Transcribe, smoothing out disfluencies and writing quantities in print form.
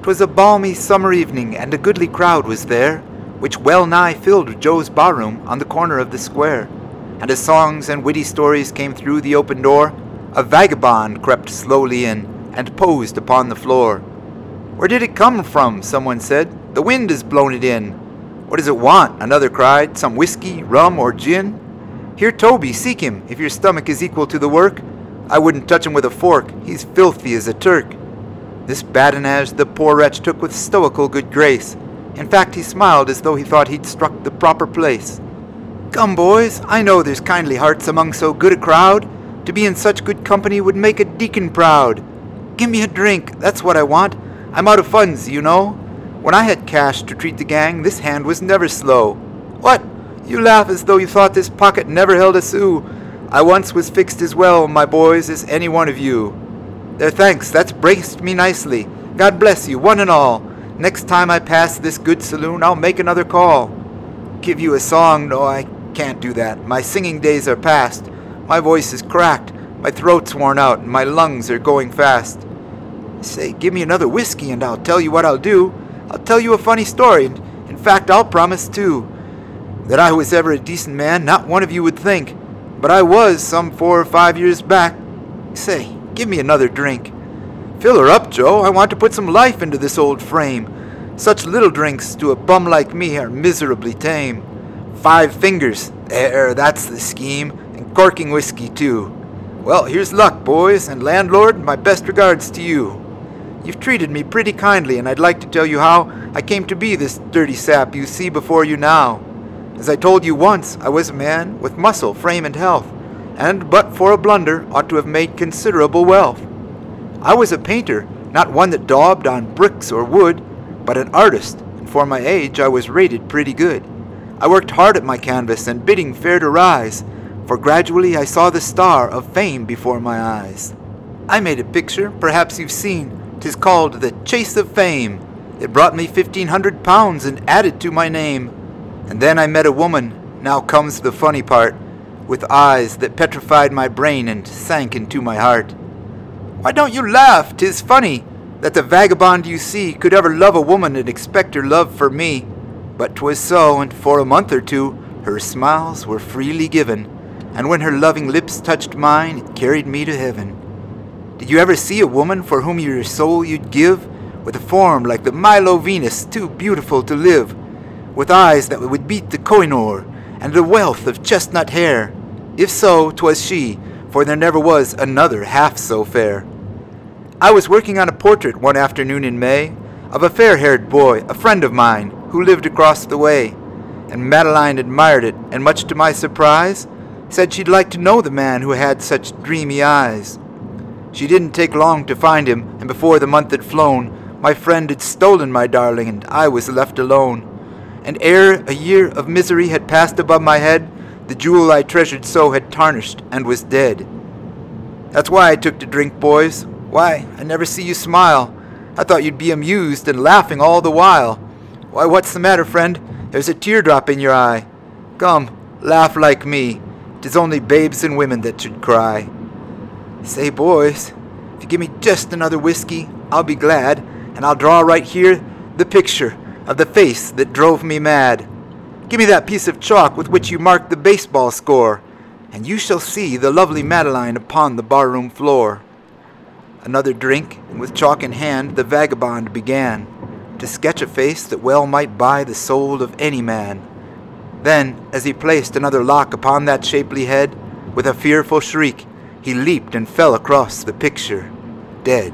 'Twas a balmy summer evening, and a goodly crowd was there, which well nigh filled Joe's barroom on the corner of the square. And as songs and witty stories came through the open door, a vagabond crept slowly in, and posed upon the floor. "Where did it come from?" someone said. "The wind has blown it in." "What does it want?" another cried. "Some whiskey, rum, or gin?" "Here, Toby, seek him, if your stomach is equal to the work. I wouldn't touch him with a fork, he's filthy as a Turk." This badinage the poor wretch took with stoical good grace. In fact, he smiled as though he thought he'd struck the proper place. "Come, boys, I know there's kindly hearts among so good a crowd. To be in such good company would make a deacon proud. Give me a drink, that's what I want. I'm out of funds, you know. When I had cash to treat the gang, this hand was never slow." "What? You laugh as though you thought this pocket never held a sou. I once was fixed as well, my boys, as any one of you." "There, thanks, that's braced me nicely. God bless you, one and all. Next time I pass this good saloon, I'll make another call." "Give you a song? No, I can't do that. My singing days are past. My voice is cracked, my throat's worn out, and my lungs are going fast." "Say, give me another whiskey, and I'll tell you what I'll do. I'll tell you a funny story, and in fact I'll promise too. That I was ever a decent man, not one of you would think. But I was some 4 or 5 years back. Say, give me another drink." "Fill her up, Joe. I want to put some life into this old frame. Such little drinks to a bum like me are miserably tame. 5 fingers. There, that's the scheme. And corking whiskey, too. Well, here's luck, boys, and landlord, my best regards to you. You've treated me pretty kindly, and I'd like to tell you how I came to be this dirty sap you see before you now. As I told you once, I was a man with muscle, frame, and health, and but for a blunder ought to have made considerable wealth. I was a painter, not one that daubed on bricks or wood, but an artist, and for my age I was rated pretty good. I worked hard at my canvas, and bidding fair to rise, for gradually I saw the star of fame before my eyes. I made a picture, perhaps you've seen. 'Tis called The Chase of Fame. It brought me £1,500 and added to my name. And then I met a woman, now comes the funny part, with eyes that petrified my brain and sank into my heart. Why don't you laugh? 'Tis funny that the vagabond you see could ever love a woman and expect her love for me. But 'twas so, and for a month or two her smiles were freely given, and when her loving lips touched mine, it carried me to heaven. Did you ever see a woman for whom your soul you'd give, with a form like the Milo Venus, too beautiful to live, with eyes that would beat the Kohinoor, and a wealth of chestnut hair? If so, 'twas she, for there never was another half so fair. I was working on a portrait one afternoon in May, of a fair-haired boy, a friend of mine, who lived across the way, and Madeline admired it, and much to my surprise, said she'd like to know the man who had such dreamy eyes. She didn't take long to find him, and before the month had flown, my friend had stolen my darling, and I was left alone. And ere a year of misery had passed above my head, the jewel I treasured so had tarnished and was dead. That's why I took to drink, boys. Why, I never see you smile. I thought you'd be amused and laughing all the while. Why, what's the matter, friend? There's a teardrop in your eye. Come, laugh like me. 'Tis only babes and women that should cry. Say, boys, if you give me just another whiskey, I'll be glad, and I'll draw right here the picture of the face that drove me mad. Give me that piece of chalk with which you marked the baseball score, and you shall see the lovely Madeline upon the barroom floor. Another drink, and with chalk in hand the vagabond began to sketch a face that well might buy the soul of any man. Then, as he placed another lock upon that shapely head, with a fearful shriek, he leaped and fell across the picture, dead.